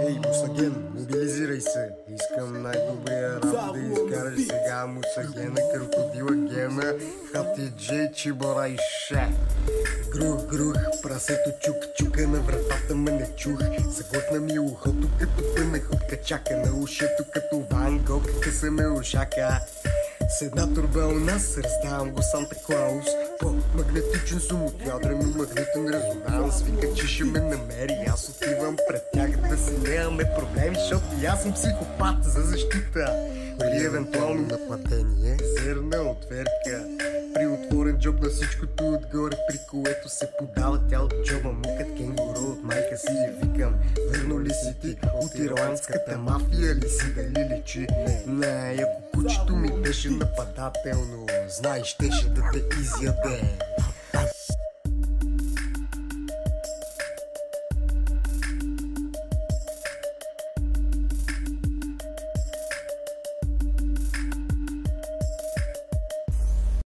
Ей, Мусаген, мобилизирай се. Искам най-добрия рап да изкараш сега. Мусагена, крокодила гена, хати джей, чибора и ша. Грух, прасето чука на вратата ме не чух. Заглъхна ми ухото като тънах от качака, на ушето като Ван Гог, къса ме ушака. С една турба у нас раздавам го Санта Клаус. По-магнетичен съм от ядра ми магнитен резонанс. Вика, че ще ме намери, аз отивам пред тях да си нямаме проблеми, защото и аз съм психопат за защита или евентуално нападение. Зерна отверка при отворен джоб на всичкото отгоре, при което се подава тя от джоба му като кенгуру от майка си. И викам, верно ли си ти от ирландската мафия ли си, дали личи? Не, ако кучето ми беше нападателно, знаеш, щеше да те изяде.